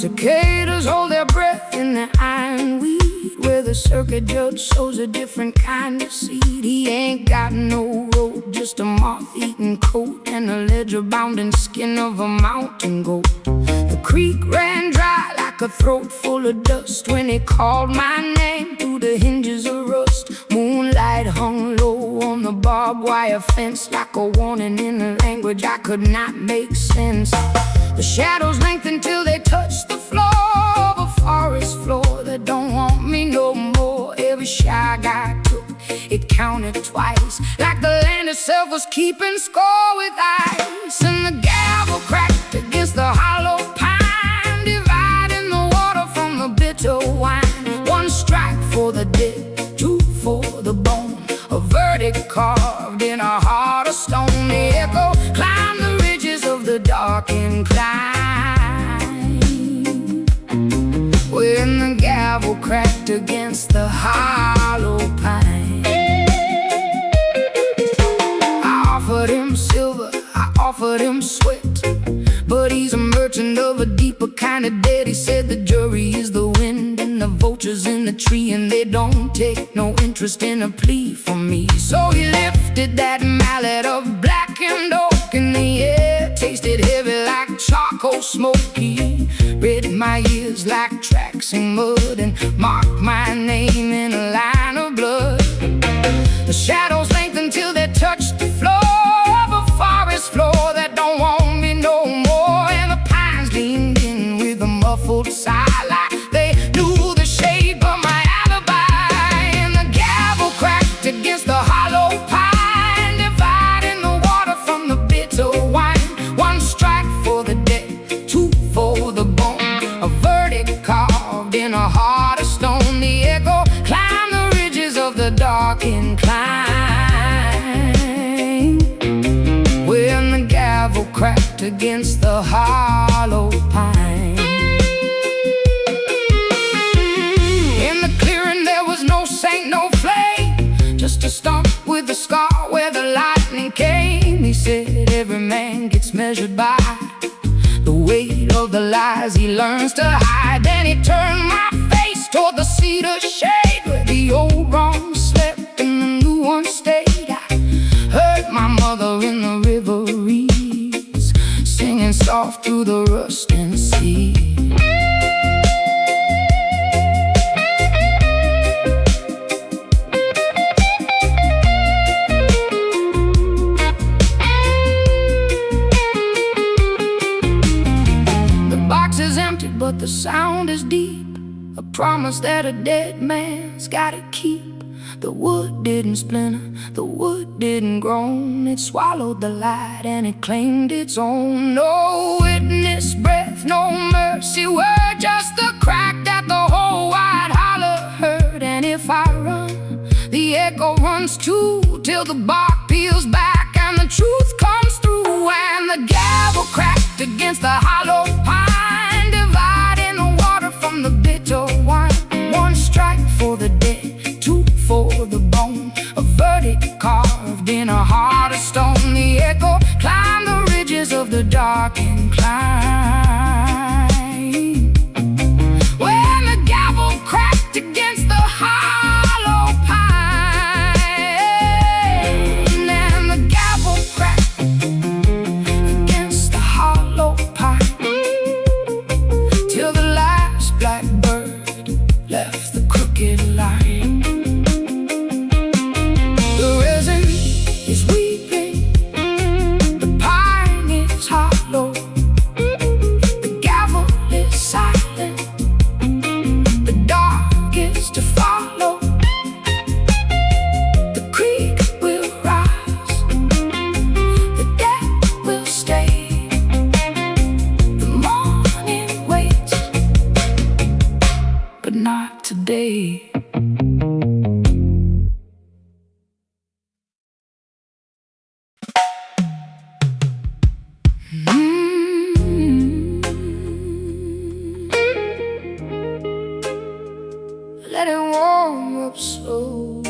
Cicadas hold their breath in the iron weed, where the circuit judge sows a different kind of seed. He ain't got no road, just a moth-eaten coat and a ledger-bounding skin of a mountain goat. The creek ran dry like a throat full of dust when he called my name through the hinges of rust. Moonlight hung low on the barbed wire fence like a warning in a language I could not make sense. The shadows lengthened till they touched the floor of a forest floor that don't want me no more. Every shot I took, it counted twice, like the land itself was keeping score with ice. And the gavel cracked against the hollow pine, dividing the water from the bitter wine. One strike for the dead, two for the bone, a verdict carved in a heart of stone. The echo climbed the ridges of the dark incline. When the gavel cracked against the hollow pine, I offered him silver, I offered him sweat, but he's a merchant of a deeper kind of debt. He said the jury is the wind and the vultures in the tree, and they don't take no interest in a plea from me. So he lifted that mallet of blackened oak, and the air tasted heavy like charcoal smoke. He read my ears like tracks in mud and marked my name in a line of blood. The shadows lengthened till they touched the floor of a forest floor that don't want me no more. And the pines leaned in with a muffled sigh like they knew the shape of my alibi. And the gavel cracked against the hollow pine, dividing the water from the bitter wine. One strike for the dead, two for the bone, a verdict carved in a heart of stone. The echo climbed the ridges of the dark incline. When the gavel cracked against the hollow pine, in the clearing there was no saint, no flame, just a stump with a scar where the lightning came. He said every man gets measured by the weight of the lies he learns to hide. Then he turned my face toward the cedar shade, where the old wrong slept and the new one stayed. I heard my mother in the river reeds, singing soft through the rusting sea. The box is empty, but the sound is deep, a promise that a dead man's gotta keep. The wood didn't splinter, the wood didn't groan. It swallowed the light and it claimed its own. No witness breath, no mercy word, just the crack that the whole wide holler heard. And if I run, the echo runs too, till the bark peels back and the truth comes through. And the gavel cracked against the hollow pine, dividing the water from the bitter wine. One strike for the dead, two for the bone, a verdict carved in a heart of stone. The echo climbed the ridges of the dark incline. When the gavel cracked against the hollow pine, and the gavel cracked against the hollow pine. not today. Let it warm up slow.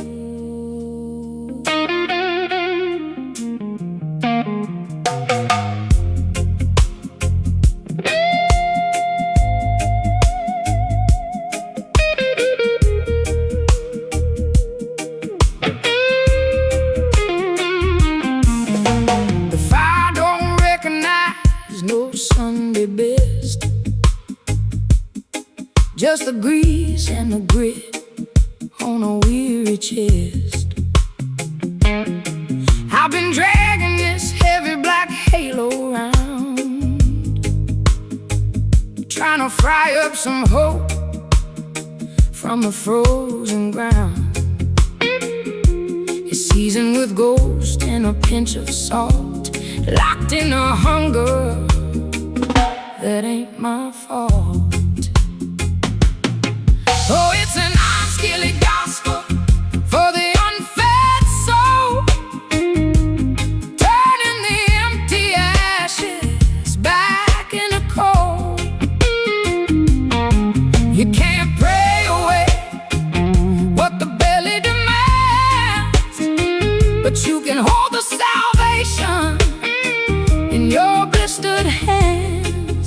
If I don't recognize no Sunday best, just the grease and the grit on a weary chest. I've been dragging this heavy black halo around, trying to fry up some hope from the frozen ground. It's seasoned with ghost and a pinch of salt, locked in a hunger that ain't my fault. Oh, it's an unskilled gospel for the unfed soul, turning the empty ashes back into coal. You can't pray away what the belly demands, but you can hold the salvation in your blistered hands.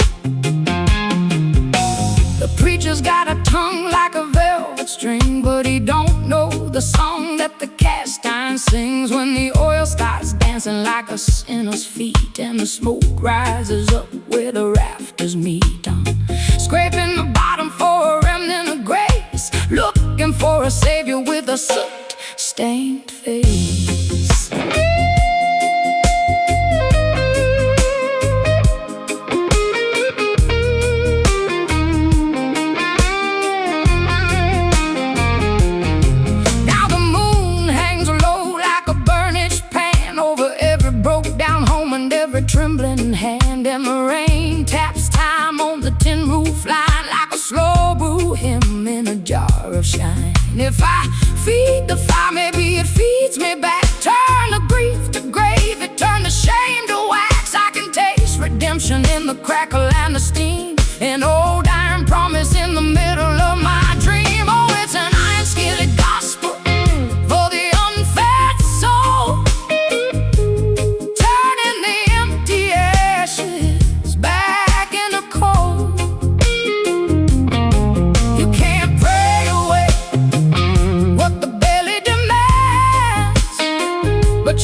The preacher's got a tongue like a velvet string, but he don't know the song that the cast iron sings. When the oil starts dancing like a sinner's feet, and the smoke rises up where the rafters meet. I'm scraping the bottom for a remnant of grace, looking for a savior with a soot-stained face. Trembling hand, and the rain taps time on the tin roof line like a slow brew hymn in a jar of shine. If I feed the fire, maybe it feeds me back. Turn the grief to gravy, turn the shame to wax. I can taste redemption in the crackle and the steam, an old iron promise in the middle of my dream. Oh, it's an iron-skilled gospel for the unfed soul,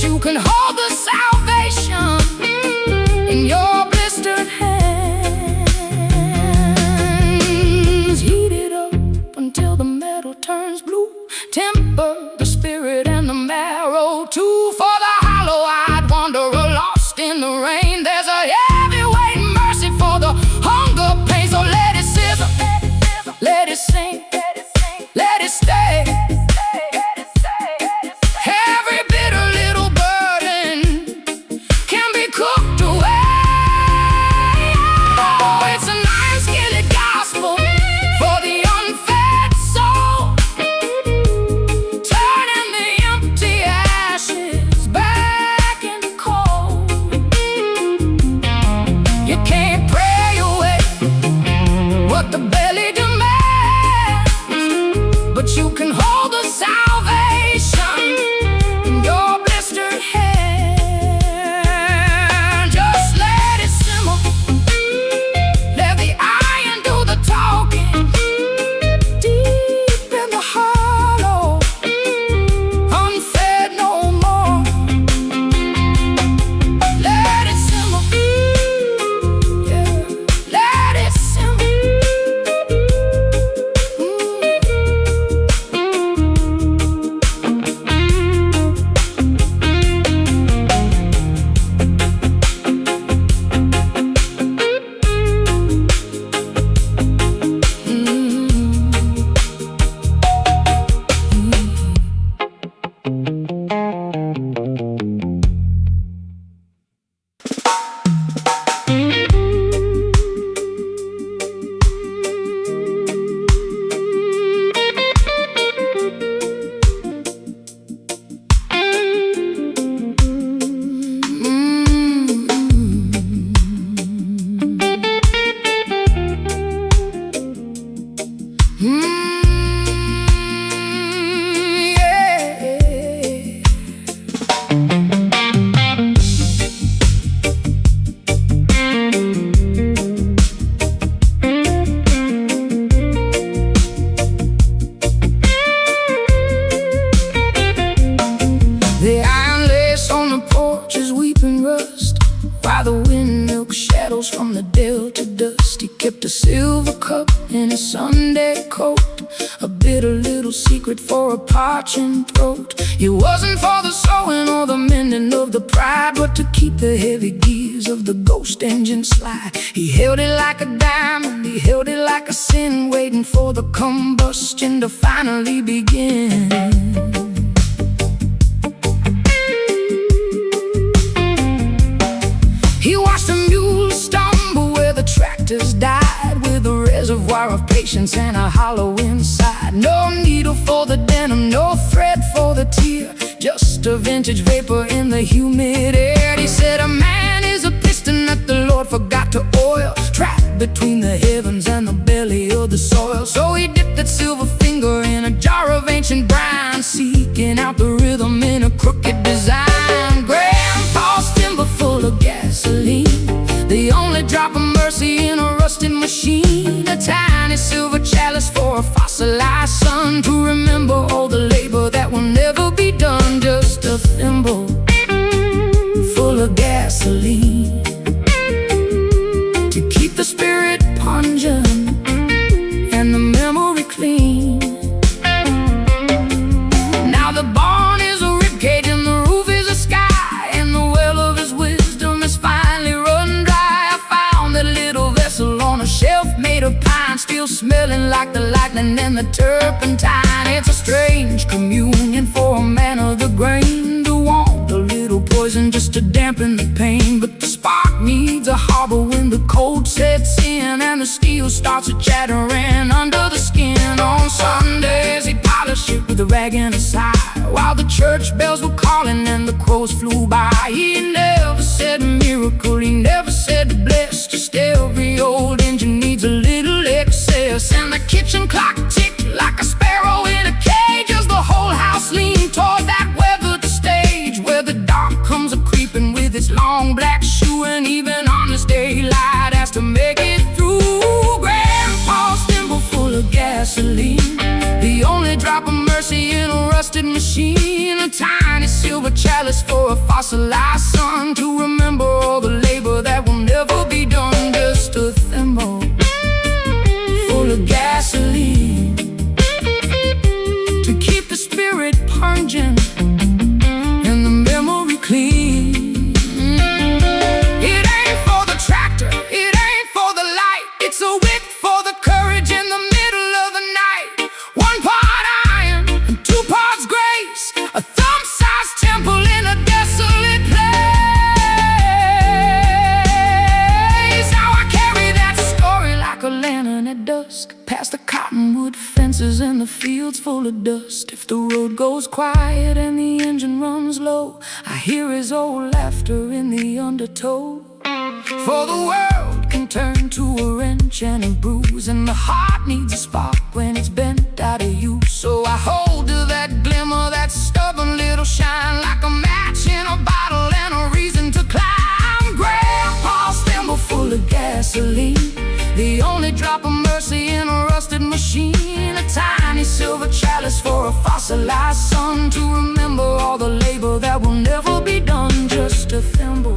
you can hold the salvation in your blistered hand. silver cup in a Sunday coat, a bitter little secret for a parching throat. It wasn't for the sewing or the mending of the pride, but to keep the heavy gears of the ghost engine slide. He held it like a diamond, he held it like a sin, waiting for the combustion to finally begin. He watched the mules stumble where the tractors died, with a reservoir of patience and a hollow inside. No needle for the denim, no thread for the tear, just a vintage vapor in the humid air. He said a man is a piston that the Lord forgot to oil, trapped between the heavens and the belly of the soil. So he dipped that silver finger in a jar of ancient brine, seeking out the rhythm in a crooked design. Grandpa's timber full of gasoline, the only drop of mercy in a rusted machine. A tiny silver chalice for a fossilized sun, to remember all the labor that will never be done. Just a thimble full of gasoline to keep the spirit pungent and the memory clean. Now the barn is a ribcage and the roof is a sky, and the well of his wisdom is finally run dry. I found that little vessel on a shelf made of pine, still smelling like the lightning and the turpentine. It's a strange communion for a man of the grain, to want a little poison just to dampen the pain. But the spark needs a harbor when the cold sets in, and the steel starts a chattering under the skin. On Sundays he polished it with a rag and a sigh, while the church bells were calling and the crows flew by. He never said miracle, he never said bless, just every old engine needs a little excess. And the kitchen clock ticked like a sparrow in a cage, as the whole house leaned toward that weathered stage, where the dark comes a-creeping with its long black shoe, and even honest daylight has to make it through. Grandpa's thimble full of gasoline, the only drop of mercy in a rusted machine. A tiny silver chalice for a fossilized sun, to remember all the labor that will never be done. Just a thimble full of gasoline to keep the spirit pungent and the memory clean. It ain't for the tractor, it ain't for the light, it's a wick for the courage in the middle of the night. 1 part iron and 2 parts grace, a thumb-sized temple in a desolate place. Now I carry that story like a lantern at dusk, past the cottonwood fences and the fields full of dust. If the road goes quiet and the engine runs low, I hear his old laughter in the undertow. For the world can turn to a wrench and a bruise, and the heart needs a spark when it's bent out of use. So I hold to that glimmer, that stubborn little shine, like a match in a bottle and a reason to climb. Grandpa's thimble full of gasoline, the only drop of mercy in a rusted machine. A tiny silver chalice for a fossilized sun, to remember all the labor that will never be done. Just a thimble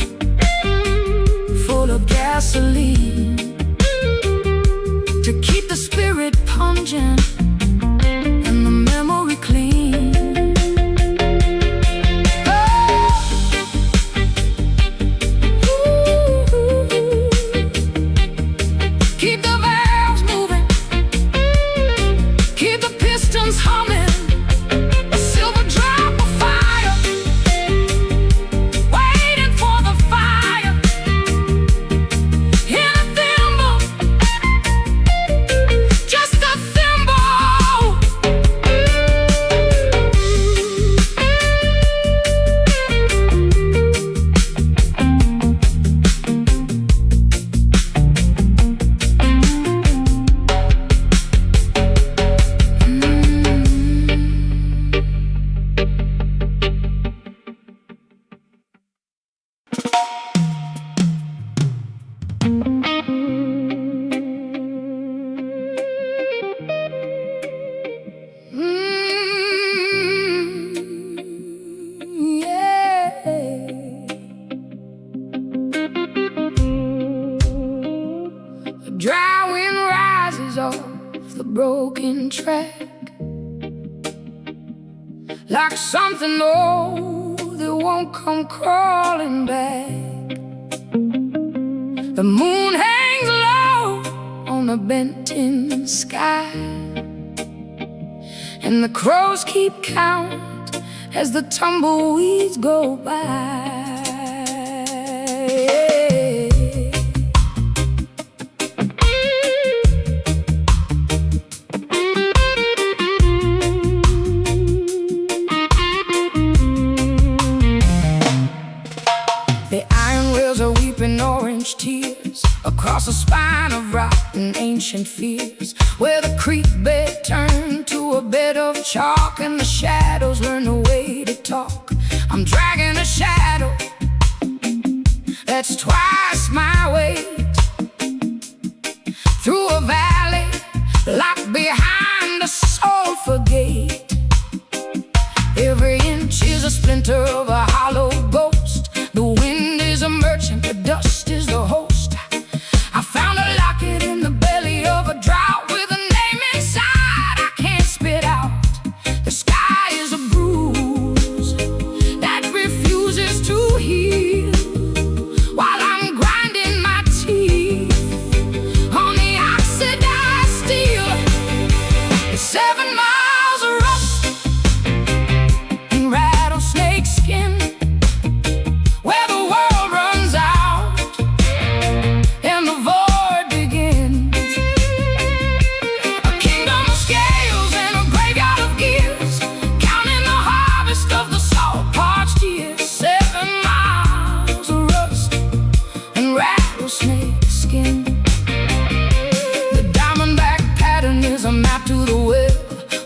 full of gasoline to keep the spirit pungent and the memory clean. Keep the valves moving, keep the pistons humming, a silver drop of fire, waiting for the fire in a thimble, just a thimble. off the broken track, like something old that won't come crawling back. The moon hangs low on a bent-in sky, and the crows keep count as the tumbleweeds go by. The iron rails are weeping orange tears across a spine of rotten ancient fears, where the creek bed turned to a bed of chalk and the shadows learn a way to talk. I'm dragging a shadow that's twice my weight through a valley locked behind a soulful gate. Every inch is a splinter of a hollow ghost. The wind is a merchant, the dust is the host. I found a locket in the belly of a drought with a name inside I can't spit out. The sky is a bruise that refuses to heal, while I'm grinding my teeth on the oxidized steel. It's 7 miles of rust and rattlesnake skin, where the world runs out and the void begins. A kingdom of scales and a graveyard of gears, counting the harvest of the salt-parched years. 7 miles of rust and rattlesnake skin. The diamondback pattern is a map to the well,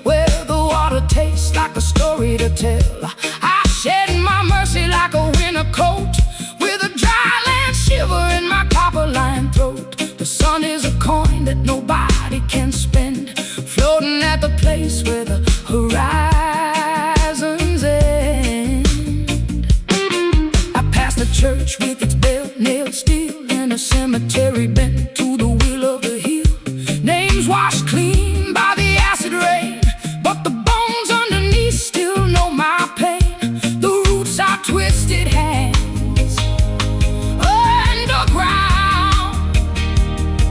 where the water tastes like a story to tell. I shed my mercy like a winter coat, with a dry land shiver in my copper-lined throat. The sun is a coin that nobody can spend, floating at the place where the horizons end. I passed a church with its bell nailed steel, and a cemetery bent to the wheel of the heel. Names washed clean by the acid rain, but the bones underneath still know my pain. The roots are twisted hands underground,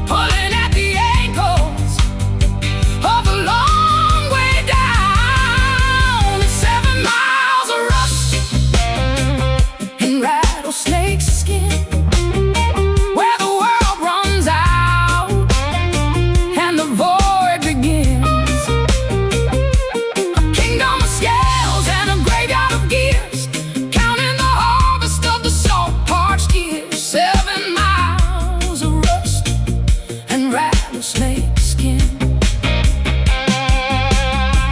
pulling at the ankles of a long way down. It's 7 miles of rust and rattlesnake skin, where the world runs out and the void begins. A kingdom of scales and a graveyard of gears, counting the harvest of the salt-parched years. 7 miles of rust and rattlesnake skin.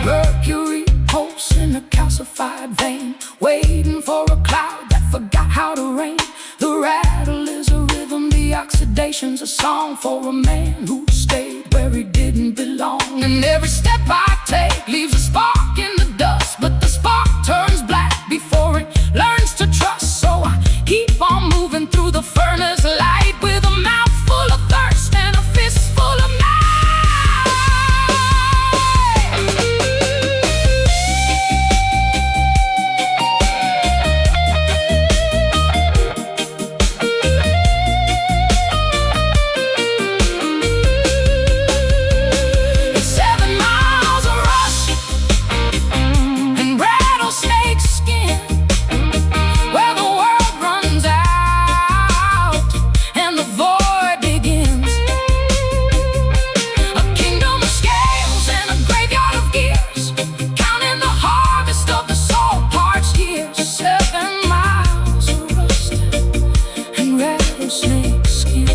Mercury pulse in a calcified vein, waiting for a cloud that forgot how to rain. The rattle is a rhythm, the oxidation's a song for a man who stayed where he didn't belong. And every step I take leaves a spark in the dust, but the spark turns black before it learns to trust. So I keep on moving through the furnace light, with a mouthful of thirst and a fistful of might. It's 7 miles of rust and rattlesnake skin, where the world runs out and the void begins. A kingdom of scales and a graveyard of gears, counting the harvest of the salt-parched years. 7 miles of rust and rattlesnake skin,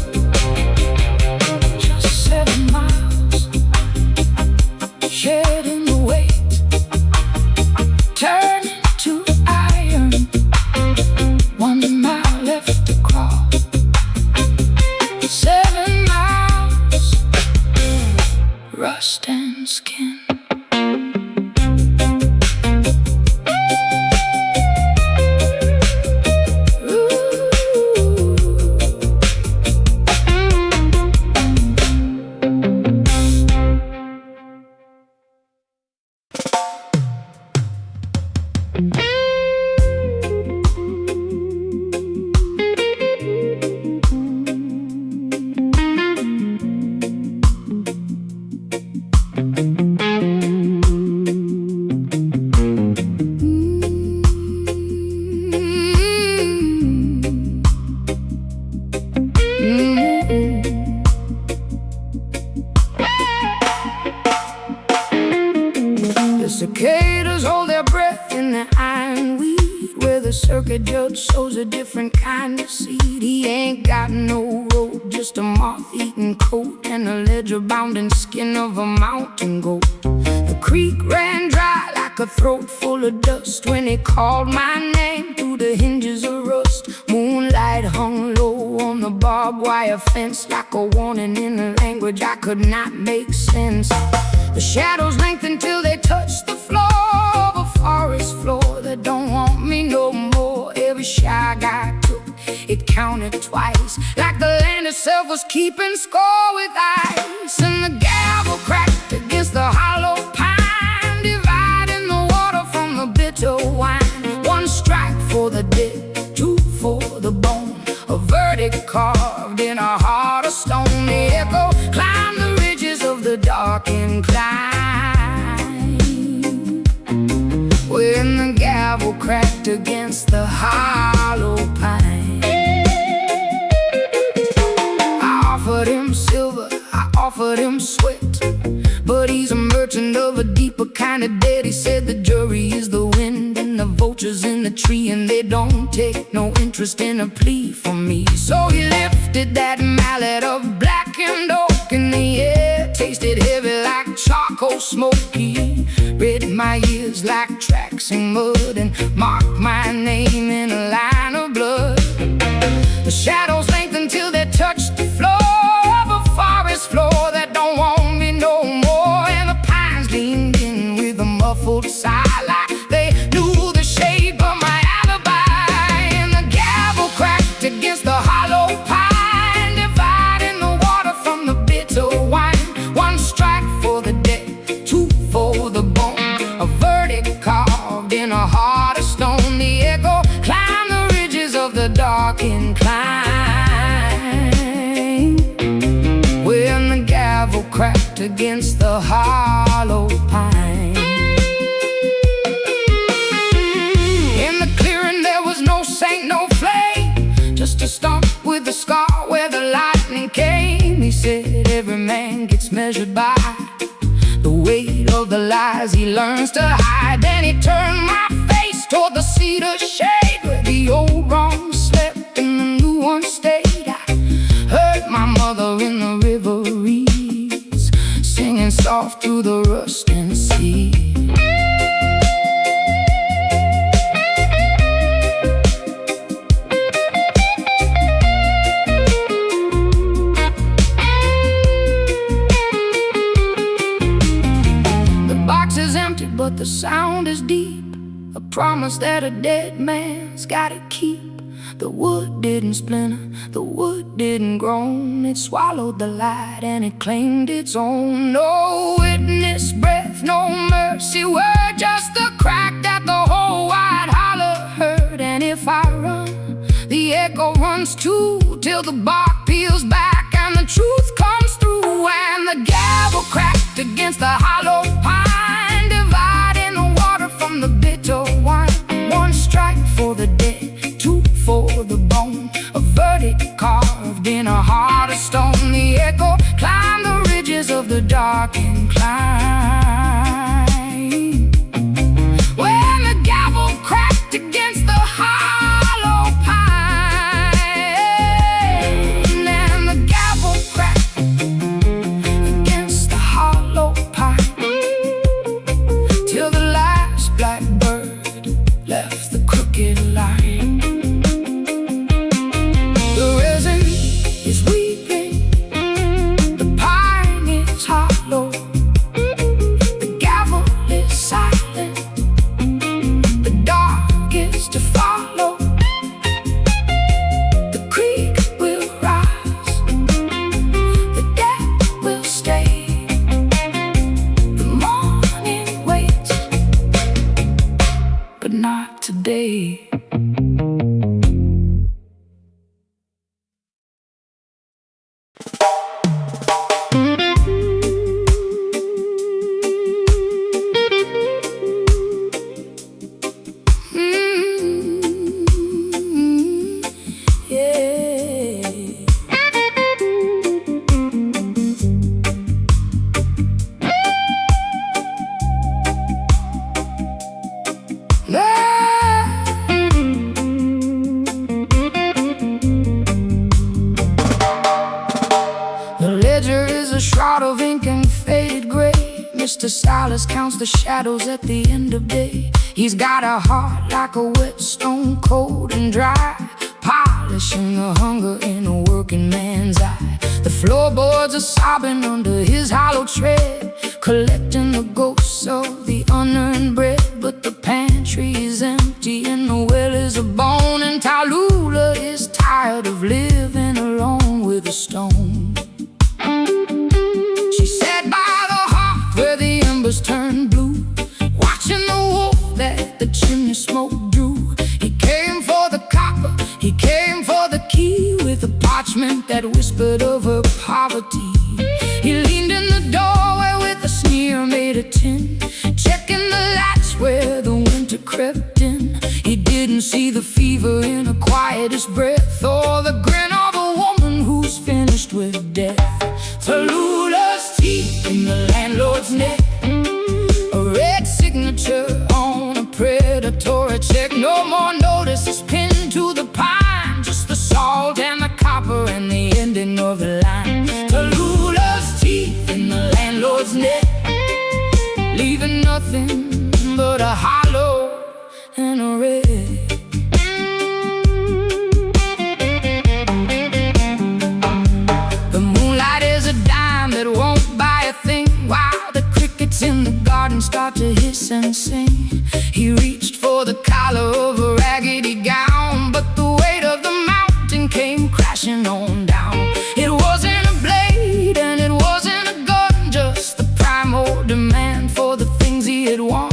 just 7 miles, shedding the weight, turning to iron. 1 mile left to crawl. 7 miles, rust and skin. Ooh. cicadas hold their breath in the ironweed, where the circuit judge sows a different kind of seed. He ain't got no road, just a moth-eaten coat and a ledger-bounding skin of a mountain goat. The creek ran dry like a throat full of dust when he called my name through the hinges of rust. Moonlight hung low on the barbed wire fence like a warning in a language I could not make sense. The shadows lengthened till they touched the floor of a forest floor that don't want me no more. Every shy guy took, it counted twice, like the land itself was keeping score with ice. And the gavel cracked against the hollow pine, dividing the water from the bitter wine. One strike for the dead, two for the bone, a verdict carved in a heart of stone. The echo climbed the ridges of the dark incline, when the gavel cracked against the hollow pine. I offered him silver, I offered him sweat, but he's a merchant of a deeper kind of debt. He said the jury is the wind and the vultures in the tree, and they don't take no interest in a plea for me. So he lifted that mallet of blackened oak, and the air tasted heavy like charcoal smoke. He read my ears like tracks in mud and marked my name in a line of blood. The shadows lengthened till they touched the floor of a forest floor that don't want me no more. And the pines leaned in with a muffled sigh, like they knew the shape of my alibi. And the gavel cracked against the hollow pine, dividing the water from the bitter wine. One strike for the dead, two for the bone, a verdict carved in a heart of stone. The echo climbed the ridges of the dark incline, when the gavel cracked against the hollow pine. In the clearing there was no saint, no flame, just a stump with a scar where the lightning came. He said every man gets measured by the weight of the lies he learns to hide. Then he turned my face toward the cedar shade, where the old wrong slept and the new one stayed. I heard my mother in the river reeds, singing soft through the rust and sea. The box is empty, but the sound is deep, a promise that a dead man's gotta keep. The wood didn't splinter, the wood didn't groan. It swallowed the light and it claimed its own. No witness breath, no mercy word, just the crack that the whole wide holler heard. And if I run, the echo runs too, till the bark peels back and the truth comes through. And the gavel cracked against the hollow pine, dividing the water from the bitter wine. One strike for the dead, two for the bone, a verdict carved in a heart of stone. The echo climbed the ridges of the dark incline, when the gavel cracked against the hollow pine. And the gavel cracked against the hollow pine, till the last blackbird left the crooked line. The resin is weeping, the pine is hollow, the gavel is silent, the dark is faded gray. Mr. Silas counts the shadows at the end of day. He's got a heart like a whetstone, cold and dry, polishing the hunger in a working man's eye. The floorboards are sobbing under his hollow tread, collecting the ghosts of the unearned bread. But the pantry is empty and the well is a bone, and Tallulah is tired of living alone with a stone. She sat by the hearth where the embers turned blue, watching the wolf that the chimney smoke drew. He came for the copper, he came for the key, with a parchment that whispered of her poverty. He leaned in the doorway with a sneer made of tin, checking the latch where the winter crept in. He didn't see the fever in her quietest breath, or the grin of a woman who's finished with death. Tallulah's teeth in the landlord's neck, a red signature on a predatory check. No more notices pinned to the pine, just the salt and the copper and the ending of the line. Tallulah's teeth in the landlord's neck, leaving nothing but a hollow and a red. The moonlight is a dime that won't buy a thing, while the crickets in the garden start to hiss and sing. He reached for the collar of a raggedy gown, but the weight of the mountain came crashing on down. It wasn't a blade and it wasn't a gun, just the primal demand for the things he had won.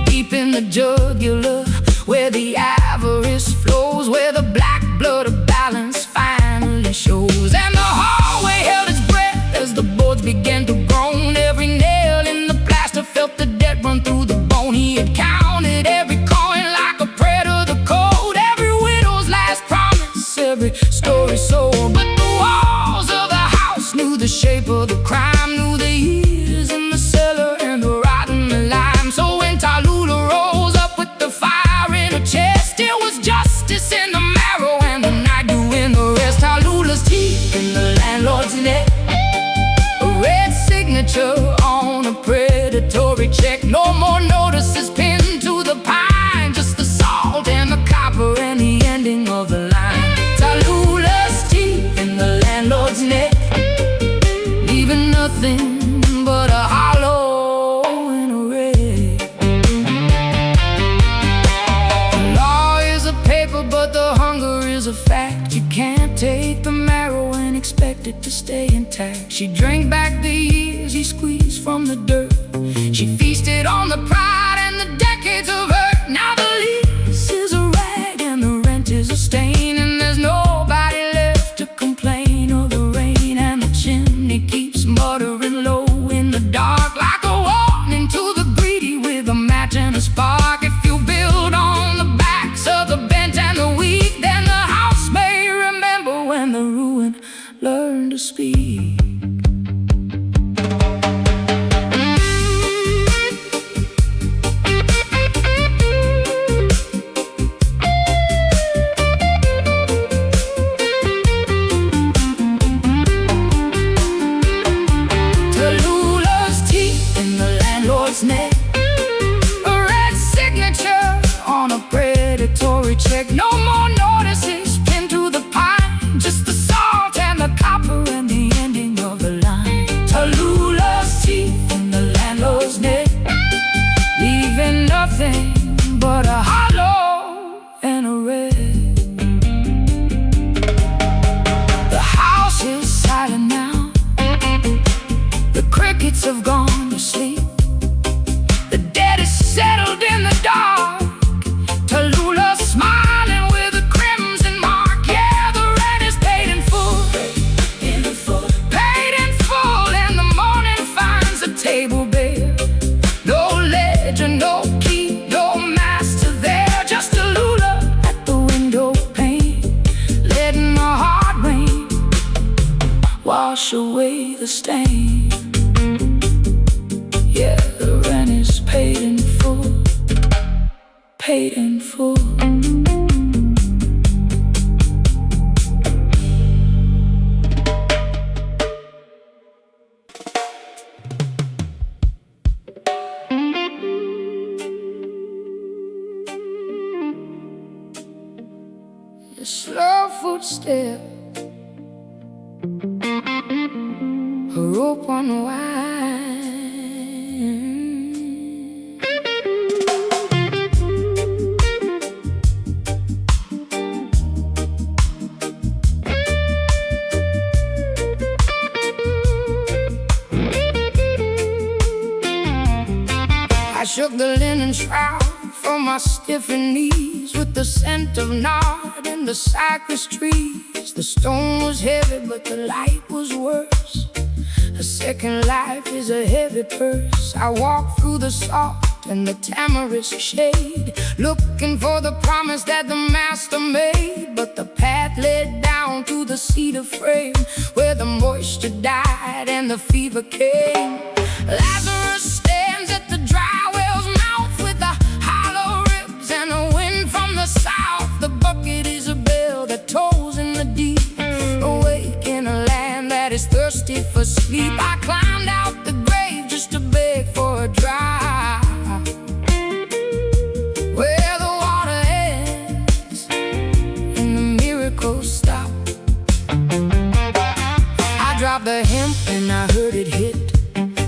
Deep in the jugular, where the avarice flows, where the black blood of balance finally shows. And the hallway held its breath as the boards began to groan. Every nail in the plaster felt the debt run through the bone. He had counted every coin like a predator, the code, every widow's last promise, every story sold. But the walls of the house knew the shape of the crime, knew the years in the cellar and the rotten lime. So when Tallulah rose up with the fire in her chest, it was justice in the marrow and the night doing the rest. Tallulah's teeth in the landlord's neck, a red signature on a predatory check. No more notices pinned to the pine, just the salt and the copper and the ending of the line. Tallulah's teeth in the landlord's neck, leaving nothing but a hollow and a red. The law is a paper, but the hunger is a fact. You can't take the marrow and expect it to stay intact. She drank back the years he squeezed from the dirt. She feasted on the pride and the decades of hurt. Now the lease is a rag and the rent is a stain, and there's nobody left to complain of the rain. And the chimney keeps muttering low in the dark, like a warning to the greedy with a match and a spark. If you build on the backs of the bent and the weak, then the house may remember when the ruin learned to speak. Tallulah's teeth in the landlord's neck, a red signature on a predatory check. No more notices pinned to the pine, just the salt and the copper and the ending of the line. Tallulah's teeth in the landlord's neck, leaving nothing but a hollow and a red. The house is silent now, the crickets have gone to sleep, the dead is settled in the dark. Tallulah smiling with a crimson mark. Yeah, the rent is paid in full, paid in full, and the morning finds the table bare. No ledger, no key, no master there, just Tallulah at the window pane, letting her heart rain wash away the stain. Yeah, the rent is paid in full, paid in full. step, a rope unwind. I shook the linen shroud from my stiffened knees with the scent of nard in the cypress trees. The stone was heavy, but the light was worse. A second life is a heavy purse. I walked through the salt and the tamarisk shade, looking for the promise that the master made. But the path led down to the cedar frame, where the moisture died and the fever came. Lazarus stands at the dry well's mouth with the hollow ribs and a wind from the south. The bucket is a bell that tolls in the deep, awake in a land that is thirsty for sleep. I climbed out the grave just to beg for a drop, where the water ends and the miracles stop. I dropped the hemp and I heard it hit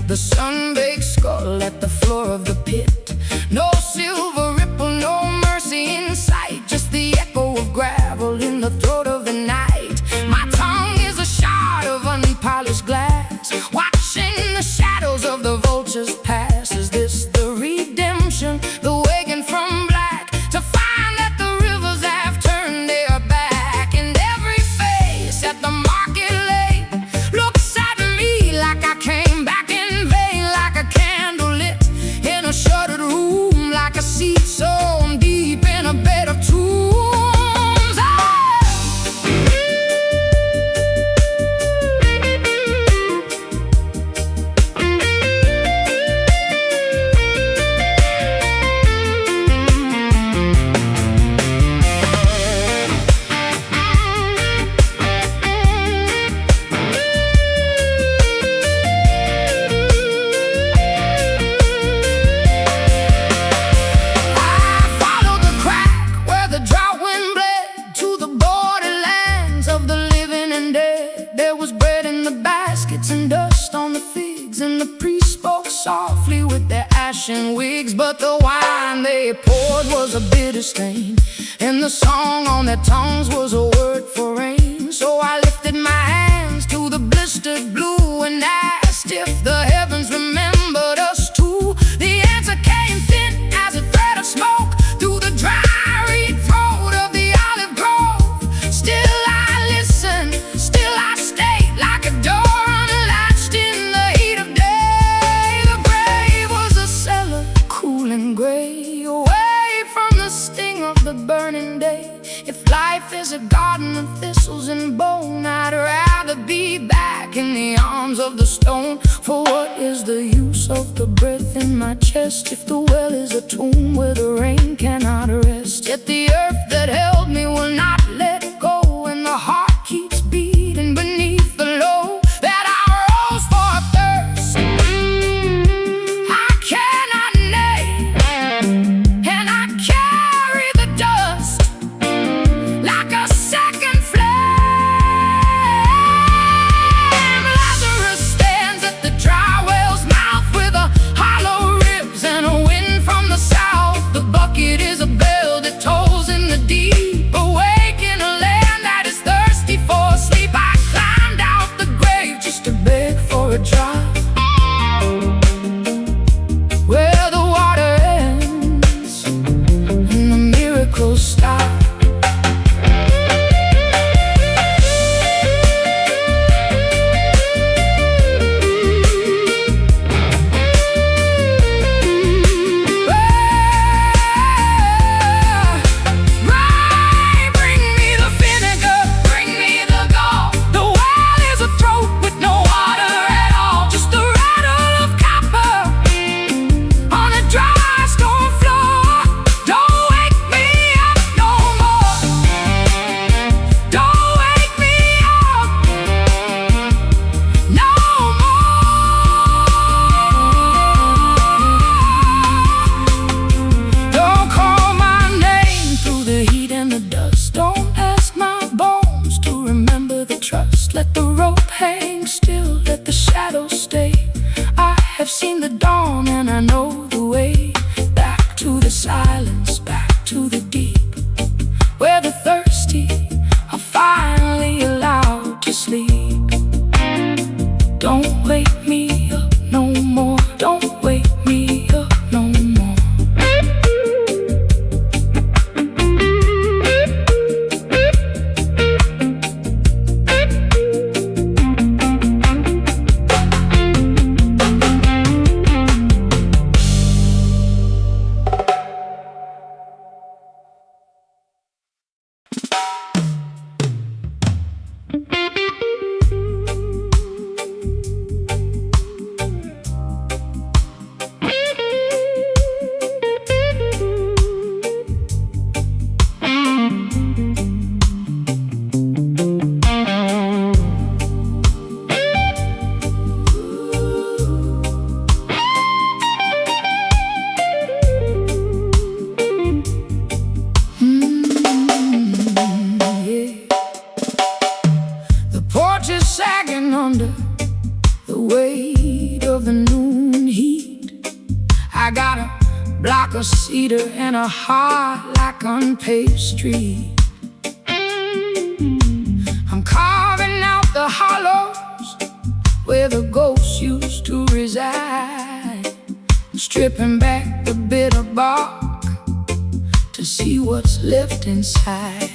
the sun-baked skull at the floor of the pit. No silver ripple, no mercy in sight, just the echo of gravel in the throat of the night. My tongue is a shard of unpolished glass, watching the shadows of the vultures pass. Is this the redemption, the waking from black, to find that the rivers have turned their back? And every face at the market lane looks at me like I came back in vain, like a candle lit in a shuttered room, like a seed sown deep in a bed of tombs. There was bread in the baskets and dust on the figs, and the priests spoke softly with their ashen wigs. But the wine they poured was a bitter stain, and the song on their tongues was a word for rain. So I lifted my hands to the blistered blue and asked if the heavens remembered us too. The answer came thin as a thread of smoke through the dry reed throat of the olive grove. Still I listened, still I stayed, like a door unlatched in the heat of day. The grave was a cellar, cool and gray, away from the sting of the burning day. If life is a garden of thistles and bone, I'd rather be back in the arms of the stone. For what is the use of the breath in my chest if the well is a tomb where the rain cannot rest? Yet the earth that held me will not let go, and the heart keeps beating beneath the load that I rose for a thirst I cannot name, and I carry the dust like a second flame. Lazarus stands at the dry well's mouth with a hollow ribs and a wind from the south. The bucket is a bell that tolls in the deep, awake have seen the dawn and I know the way back to the silence, back to the deep, where the thirsty are finally allowed to sleep. Don't wake me up no more, don't wake me up no more. Under the weight of the noon heat, I got a block of cedar and a heart like unpaved street. I'm carving out the hollows where the ghosts used to reside, stripping back the bitter bark to see what's left inside.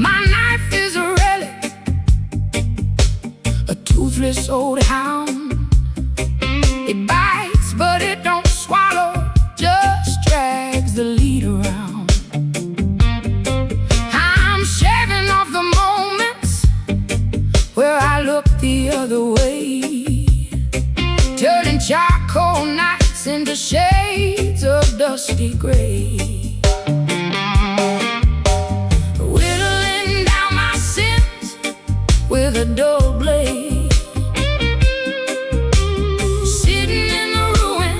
My knife is a relic, a toothless old hound. It bites, but it don't swallow, just drags the lead around. I'm shaving off the moments where I look the other way, turning charcoal nights into shades of dusty gray. Whittling down my sins with a dull blade, sitting in the ruin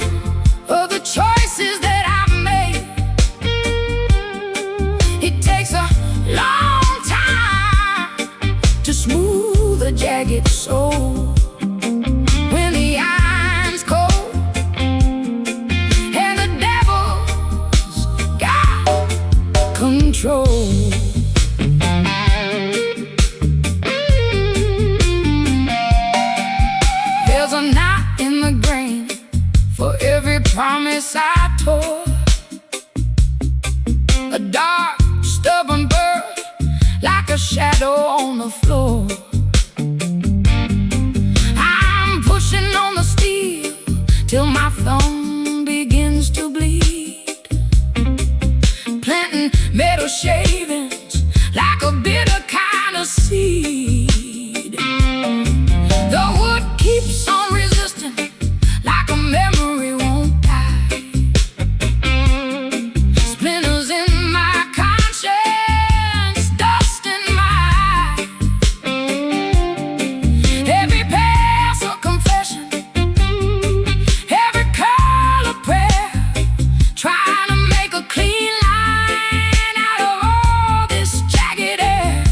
of the choices that I've made. It takes a long time to smooth a jagged soul when the iron's cold and the devil's got control. There's a knot in the grain for every promise I tore, a dark, stubborn bird like a shadow on the floor. I'm pushing on the steel till my thumb begins to bleed, planting metal shavings like a bitter kind of seed. The wood keeps on resisting like a memory won't die. Splinters in my conscience, dust in my eye. Every pass a confession, every curl a prayer, trying to make a clean line out of all this jagged air.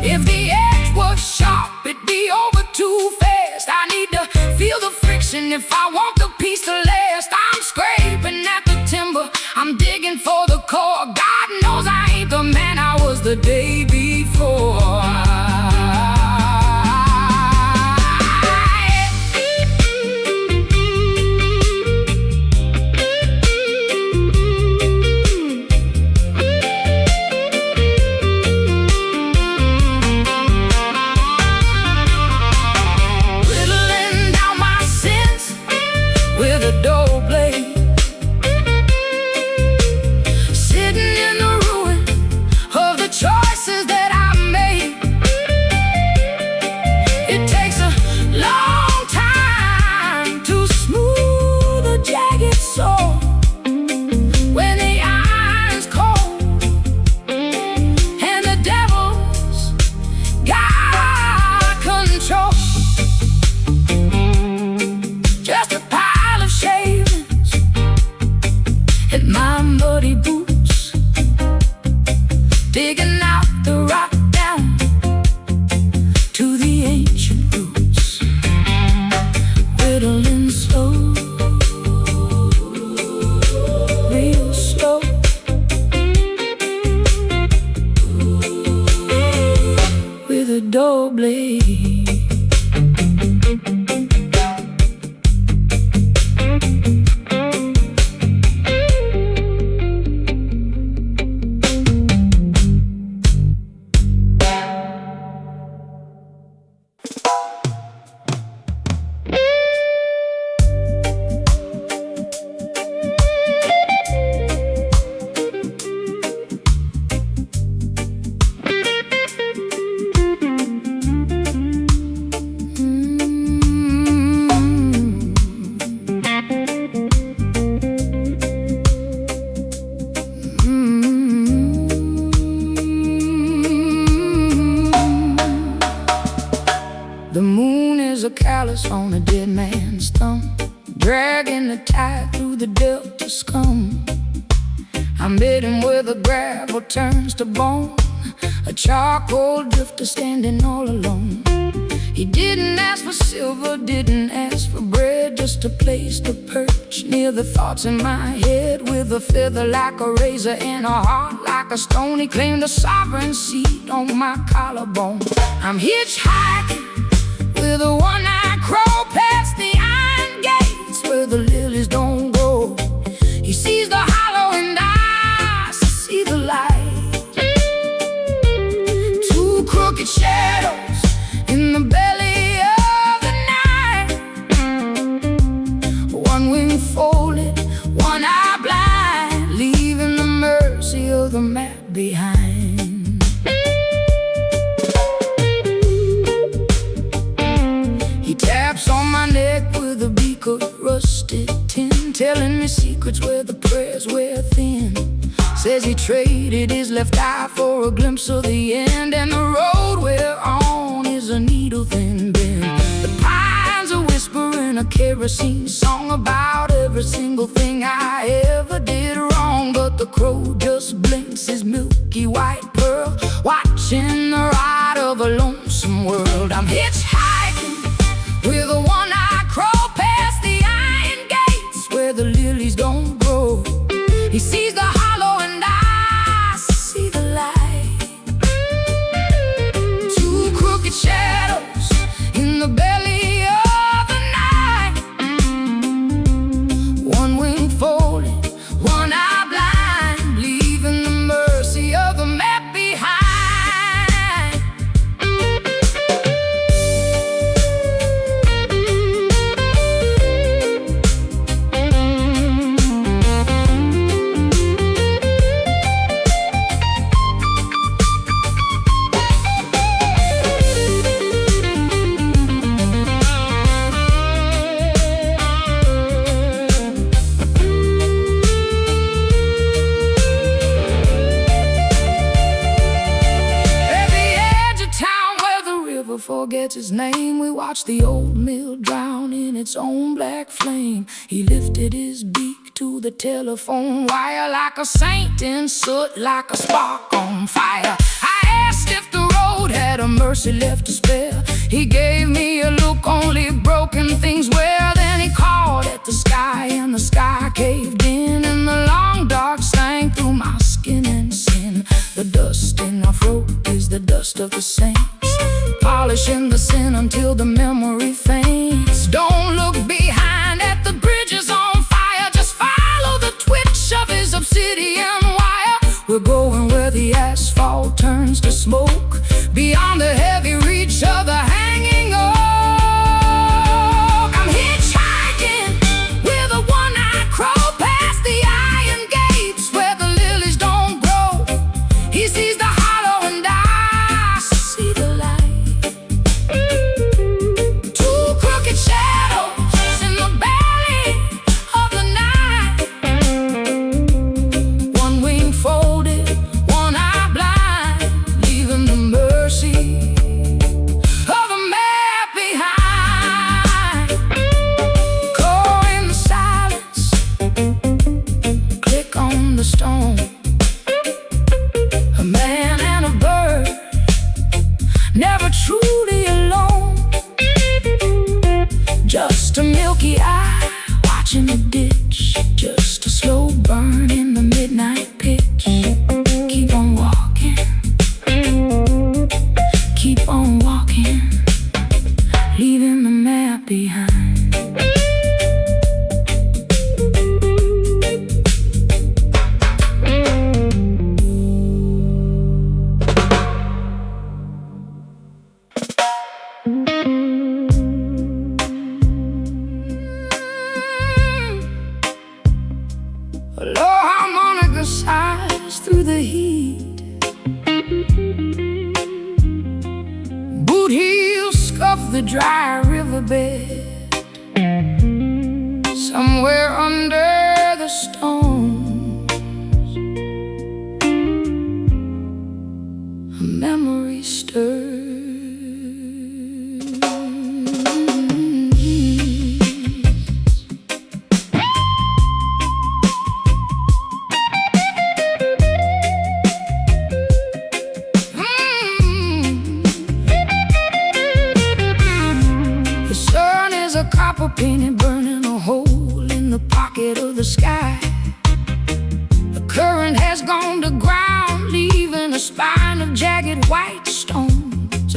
If the edge was sharp, it'd be over too fast. I need to feel the friction if I want the piece to last. I'm scraping at the timber, I'm digging for the core. God knows I ain't the man I was the day before. Whittling down my sins moon is a callus on a dead man's thumb, dragging the tide through the delta scum. I met him where the gravel turns to bone, a charcoal drifter standing all alone. He didn't ask for silver, didn't ask for bread, just a place to perch near the thoughts in my head. With a feather like a razor and a heart like a stone, he claimed a sovereign seat on my collarbone. I'm hitchhiking with a one-eyed crow past the iron gates where the lilies don't grow. He sees the hollow and I see the light. Two crooked shadows in the belly of the night, one wing folded, one eye blind, leaving the mercy of the map behind. He taps on my neck with a beak of rusted tin, telling me secrets where the prayers wear thin. Says he traded his left eye for a glimpse of the end, and the road we're on is a needle-thin bend. The pines are whispering a kerosene song about every single thing I ever did wrong, but the crow just blinks his milky white pearl, watching the ride of a lonesome world. I'm hitchhiking with a one-eyed crow past the iron gates where the lilies don't grow. He sees the hollow and I see the light. Two crooked shadows in the belly of the night, one wing folded, one eye blind, leaving the mercy of the map behind. Forgets his name, we watched the old mill drown in its own black flame. He lifted his beak to the telephone wire like a saint in soot, like a spark on fire. I asked if the road had a mercy left to spare. He gave me a look only broken things wear. Then he called at the sky and the sky caved in, and the long dark sank through my skin and sin. The dust in our throat is the dust of the saints, polishing the sin until the memory faints. Don't look behind at the bridges on fire, just follow the twitch of his obsidian wire. We're going where the asphalt turns to smoke, beyond the heavy reach of the hanging oak. I'm hitchhiking with a one-eyed crow past the iron gates where the lilies don't grow. He sees the hollow and I see the light. Two crooked shadows in the belly of the night, one wing folded, one eye blind, leaving the mercy of the map behind. Core in the silence, click on the stone. A man and a bird, never truly alone. Just a milky eye watching the ditch, just a slow burn in the midnight pitch. Keep on walking, keep on walking, leaving the map behind. A low harmonica sighs through the heat. Boot heels scuff the dry riverbed. Somewhere under the stones, a memory stirs. The sun is a copper painted, burning a hole in the pocket of the sky. The current has gone to ground, leaving a spine of jagged white stones.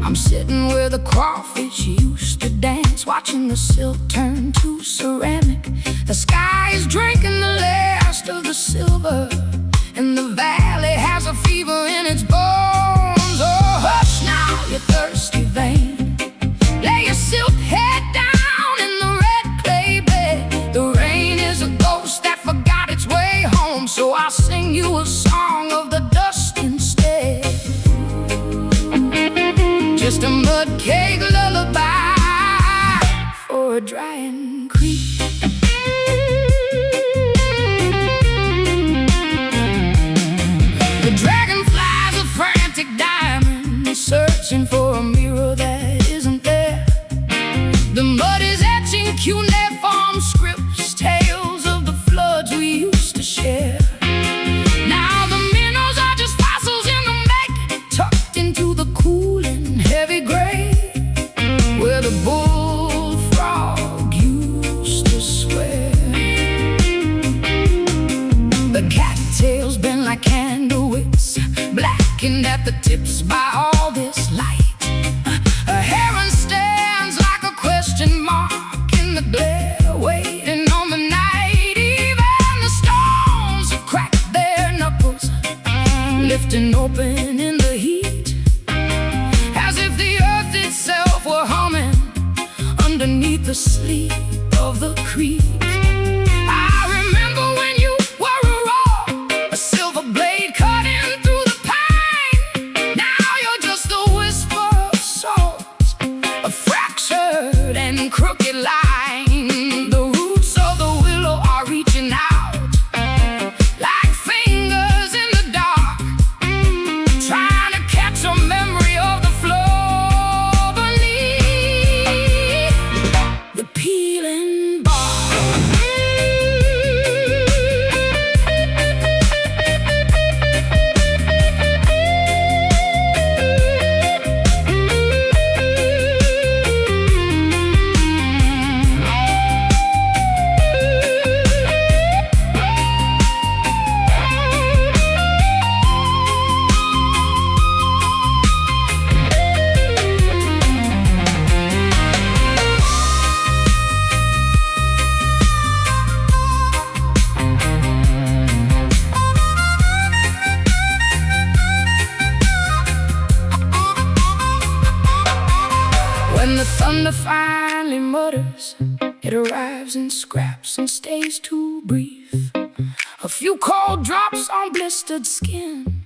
I'm sitting where the crawfish used to dance, watching the silt turn to ceramic. The sky is drinking the last of the silver, and the valley has a fever in its bones. Oh, hush now, you thirsty vein. Lay your silk head down in the red clay bed. The rain is a ghost that forgot its way home, so I'll sing you a song of the dust instead. Just a mud cake lullaby for a drying creek. The dragonflies are frantic diamonds, searching for a mirror that isn't there. The mud is etching cuneiform scripts, tales of the floods we used to share. Now the minnows are just fossils in the making, tucked into the cool and heavy gray, where the bullfrog used to swear. The cattails bend like candle wicks, blackened at the tips by all this light. A heron stands like a question mark in the glare, waiting on the night. Even the stones have cracked their knuckles, lifting open in the heat, as if the earth itself were humming underneath the sleep of the creek. I remember when you were a roar, a silver blade cutting through the pine. Now you're just a whisper of salt, a fractured and crooked line. The roots of the willow are reaching out like fingers in the dark, trying to catch a memory of the floor beneath the peeling bark. When the thunder finally mutters, it arrives in scraps and stays too brief. A few cold drops on blistered skin,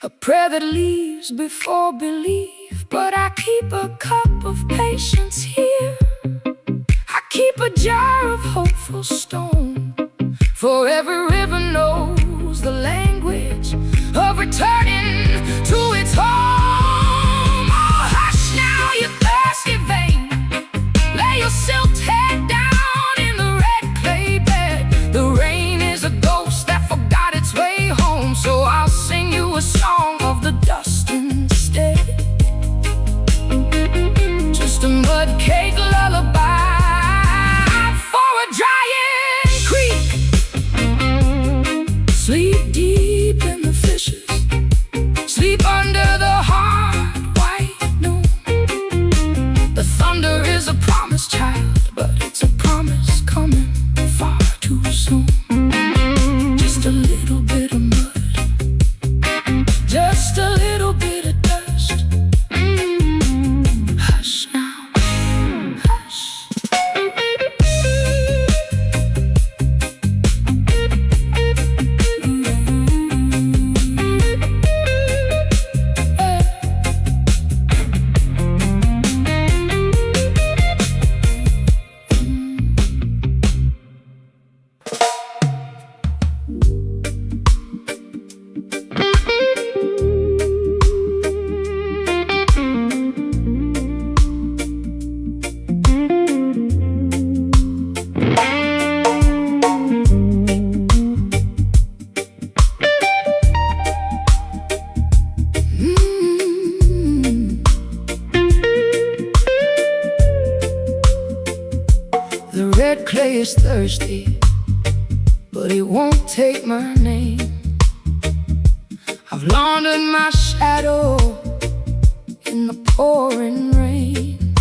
a prayer that leaves before belief. But I keep a cup of patience here, I keep a jar of hopeful stone, for every river knows the language of returning to its home. Oh, hush now, you thirsty vein. Lay your silk head down in the red clay bed. The rain is a ghost that forgot its way home, so I'll sing you a song of the dust instead. Just a mud cake lullaby for a drying creek. red clay is thirsty, but it won't take my name. I've laundered my shadow in the pouring rain.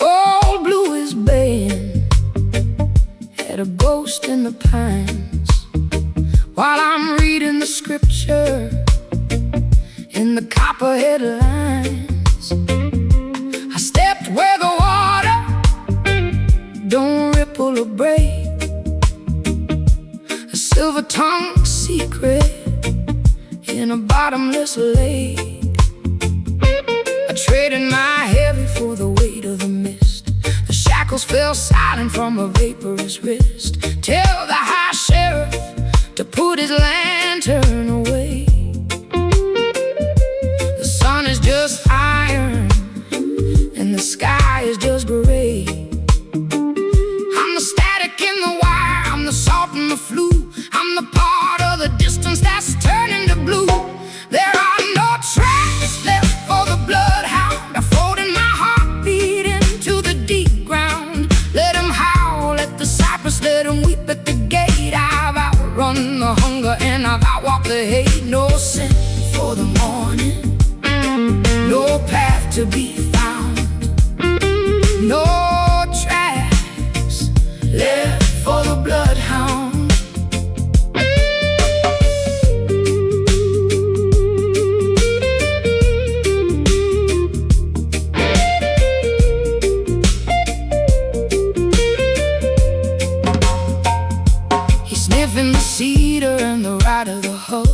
Old blue is baying at a ghost in the pines, while I'm reading the scripture in the copperhead lines. I stepped where the water don't ripple or break, a silver-tongued secret in a bottomless lake. I traded my heavy for the weight of the mist. The shackles fell silent from a vaporous wrist. Tell the high sheriff to put his lantern away. The sun is just iron and the sky is just gray. I'm the static in the wire, I'm the salt in the flue, I'm the part of the distance that's turning to blue. There are no tracks left for the bloodhound. I folded my heartbeat into the deep ground. Let him howl at the cypress, let him weep at the gate. I've outrun the hunger and I've outwalked the hate. No scent for the morning, no path to be found, no tracks left for the bloodhound. Sniffing the cedar and the ride of the hub,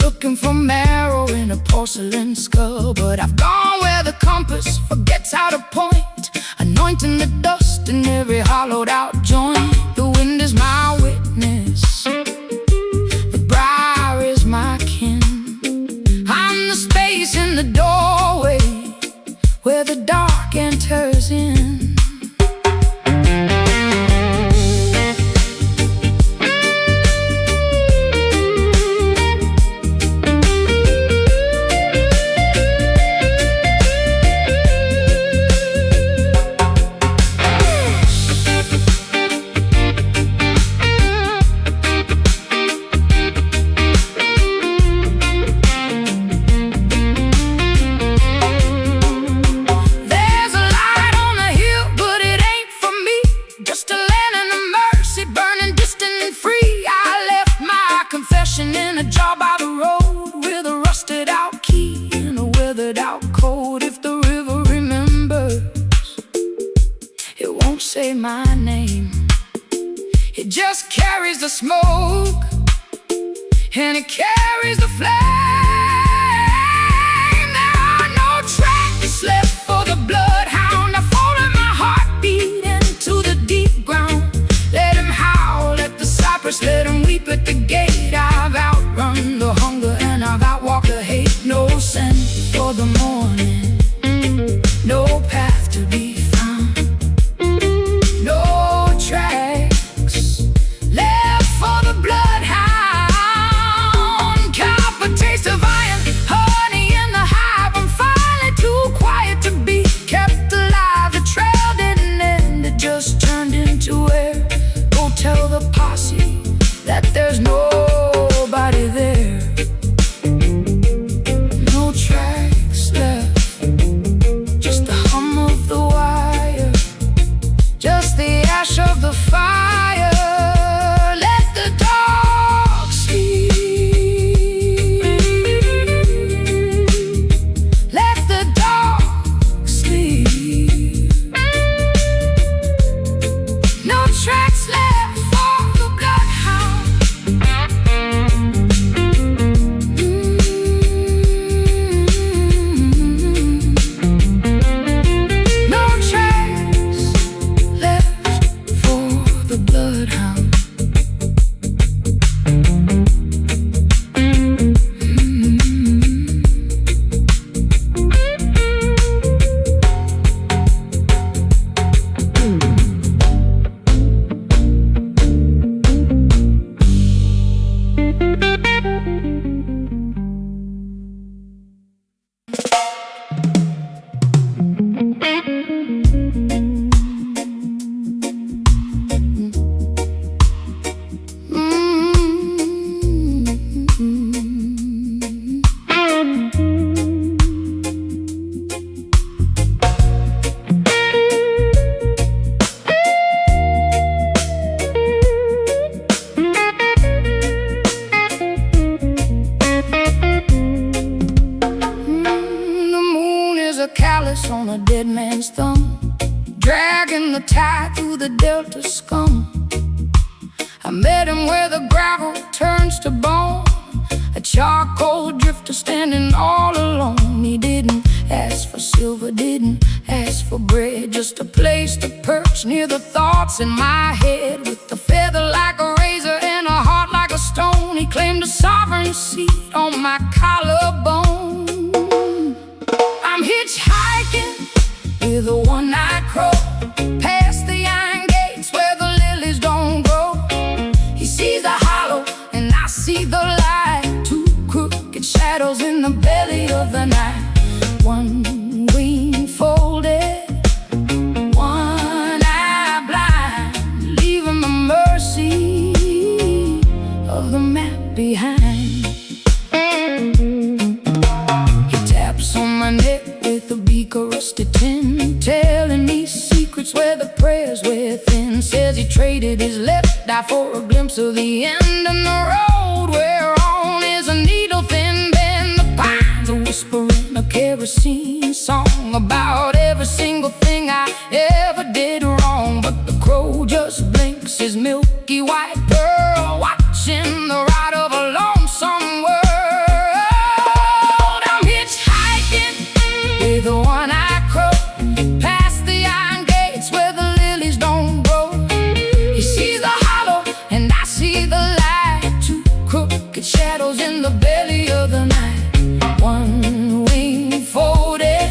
looking for marrow in a porcelain skull. But I've gone where the compass forgets how to point, anointing the dust in every hollowed out joint. The wind is my witness, the briar is my kin. I'm the space in the doorway where the dark enters in. In a jar by the road with a rusted out key and a weathered out code. If the river remembers, it won't say my name. It just carries the smoke and it carries the flame. There are no tracks left for the bloodhound. I folded my heartbeat into the deep ground. Let him howl at the cypress, let him weep at the gate. I've outrun the hunger and I've outwalked the hate. No scent for the morning, no path to be found, no tracks left for the bloodhound. Copper taste of his thumb, dragging the tide through the delta scum. I met him where the gravel turns to bone, a charcoal drifter standing all alone. He didn't ask for silver, didn't ask for bread, just a place to perch near the thoughts in my head. With a feather like a razor and a heart like a stone, he claimed a sovereign seat on my collarbone. I'm hitchhiking with a one-eyed crow, past the iron gates where the lilies don't grow. He sees the hollow and I see the light, two crooked shadows in the belly of the night. One wing folded, one eye blind, leaving the mercy of the map behind. He taps on my neck with a beak of rusted tin, telling me secrets where the prayers within. Says he traded his left eye for a glimpse of the end, and the road we're on is a needle thin bend. The pines are whispering a kerosene song about every single thing I ever did wrong. But the crow just blinks his milky white pearl, watching the ride of a lonesome world. I'm hitchhiking with a one-eyed crow, past the iron gates where the lilies don't grow. He sees the hollow and I see the light, two crooked shadows in the belly of the night. One wing folded,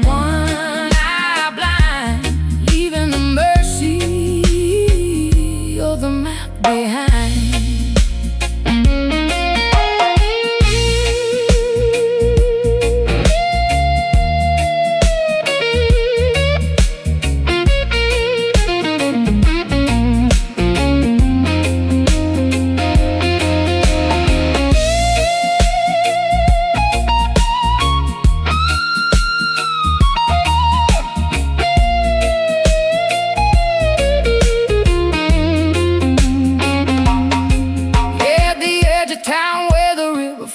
one eye blind, leaving the mercy of the map behind.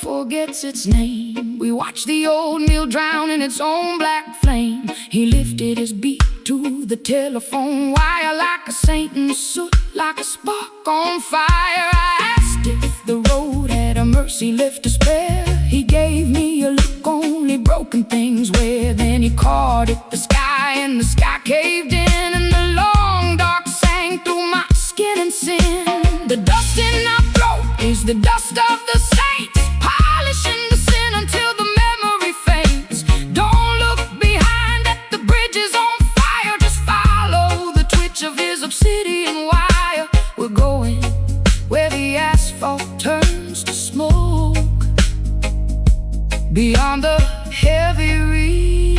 Forgets its name. We watched the old mill drown in its own black flame. He lifted his beak to the telephone wire like a saint in soot, like a spark on fire. I asked if the road had a mercy lift to spare. He gave me a look only broken things wear. Then he called it the sky, and the sky caved in, and the long dark sang through my skin and sin. The dust in our throat is the dust of the saints, polishing the sin until the memory fades. Don't look behind at the bridges on fire, just follow the twitch of his obsidian wire. We're going where the asphalt turns to smoke, beyond the heavy reach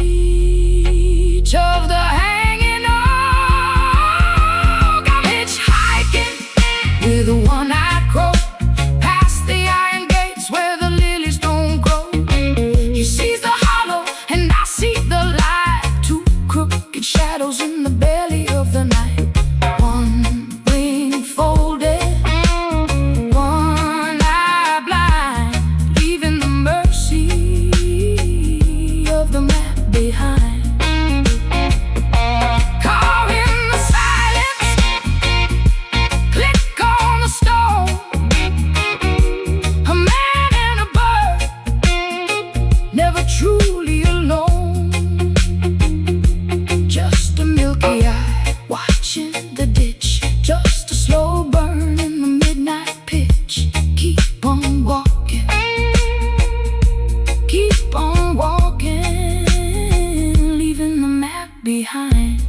of the hanging oak. I'm hitchhiking with a one-eyed crow, past the iron gates where the lilies don't grow. He sees the hollow and I see the light, two crooked shadows in the belly of the night. One wing folded, one eye blind, leaving the mercy of the map behind. Call in the silence, click on the stone. A man and a bird, never truly alone. Just a milky eye watching the ditch, just a slow burn in the midnight pitch. Keep on walking, leaving the map behind.